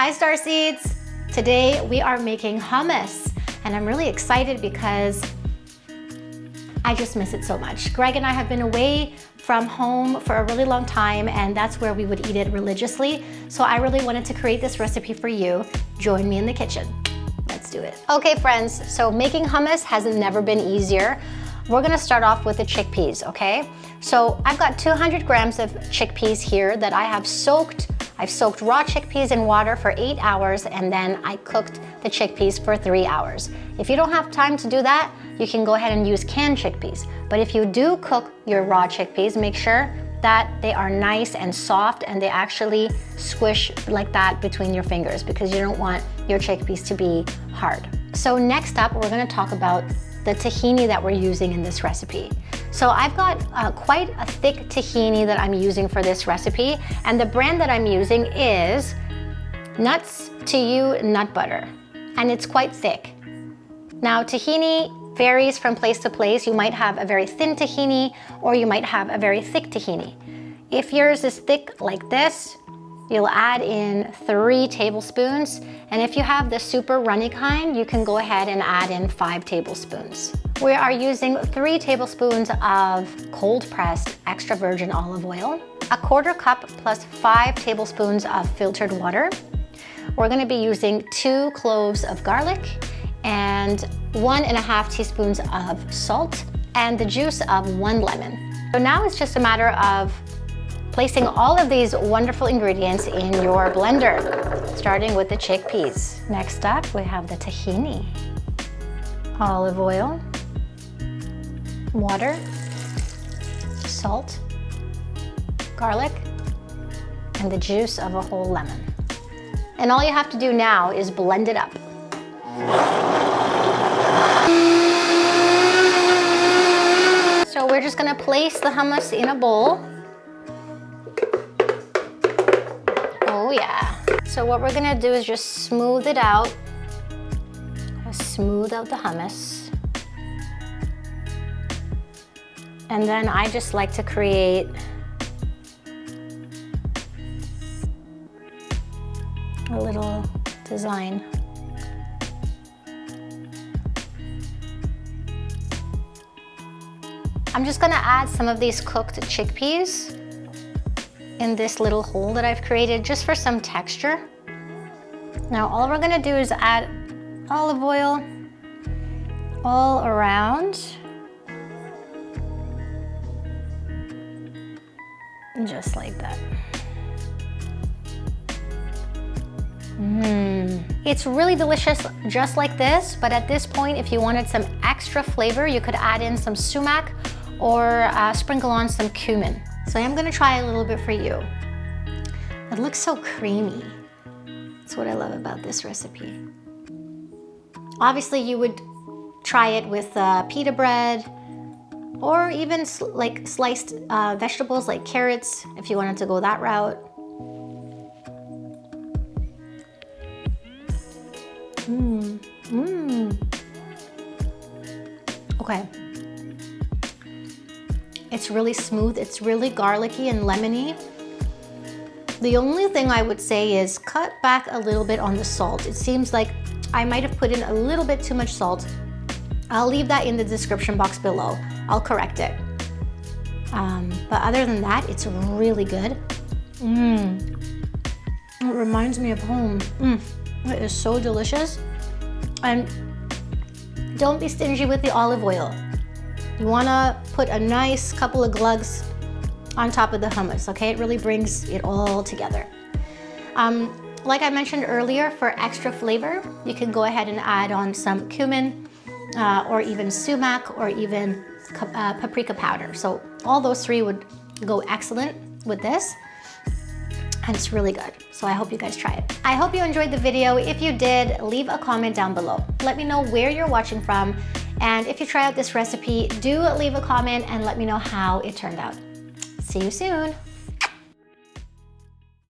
Hi Star Seeds! Today we are making hummus and I'm really excited because I just miss it so much. Greg and I have been away from home for a really long time and that's where we would eat it religiously. So I really wanted to create this recipe for you. Join me in the kitchen. Let's do it. Okay friends, so making hummus has never been easier. We're gonna start off with the chickpeas, okay? So I've got 200 grams of chickpeas here that I have soaked. I've soaked raw chickpeas in water for 8 hours and then I cooked the chickpeas for 3 hours. If you don't have time to do that, you can go ahead and use canned chickpeas. But if you do cook your raw chickpeas, make sure that they are nice and soft and they actually squish like that between your fingers because you don't want your chickpeas to be hard. So next up, we're gonna talk about the tahini that we're using in this recipe. So I've got quite a thick tahini that I'm using for this recipe, and the brand that I'm using is Nuts to You Nut Butter, and it's quite thick. Now tahini varies from place to place. You might have a very thin tahini or you might have a very thick tahini. If yours is thick like this, you'll add in 3 tablespoons. And if you have the super runny kind, you can go ahead and add in 5 tablespoons. We are using 3 tablespoons of cold pressed extra virgin olive oil, a 1/4 cup plus 5 tablespoons of filtered water. We're gonna be using 2 cloves of garlic and 1.5 teaspoons of salt and the juice of 1 lemon. So now it's just a matter of placing all of these wonderful ingredients in your blender, starting with the chickpeas. Next up, we have the tahini, olive oil, water, salt, garlic, and the juice of a whole lemon. And all you have to do now is blend it up. So we're just gonna place the hummus in a bowl. Oh yeah. So what we're gonna do is just smooth it out. Smooth out the hummus. And then I just like to create a little design. I'm just gonna add some of these cooked chickpeas in this little hole that I've created just for some texture. Now all we're gonna do is add olive oil all around. Just like that. It's really delicious just like this, but at this point, if you wanted some extra flavor, you could add in some sumac or sprinkle on some cumin. So I'm gonna try a little bit for you. It looks so creamy. That's what I love about this recipe. Obviously, you would try it with pita bread or even like sliced vegetables like carrots if you wanted to go that route. Okay. It's really smooth, it's really garlicky and lemony. The only thing I would say is cut back a little bit on the salt. It seems like I might have put in a little bit too much salt. I'll leave that in the description box below. I'll correct it. But other than that, it's really good. It reminds me of home. It is so delicious. And don't be stingy with the olive oil. You wanna put a nice couple of glugs on top of the hummus, okay? It really brings it all together. Like I mentioned earlier, for extra flavor, you can go ahead and add on some cumin or even sumac or even paprika powder. So all those 3 would go excellent with this. And it's really good. So I hope you guys try it. I hope you enjoyed the video. If you did, leave a comment down below. Let me know where you're watching from. And if you try out this recipe, do leave a comment and let me know how it turned out. See you soon.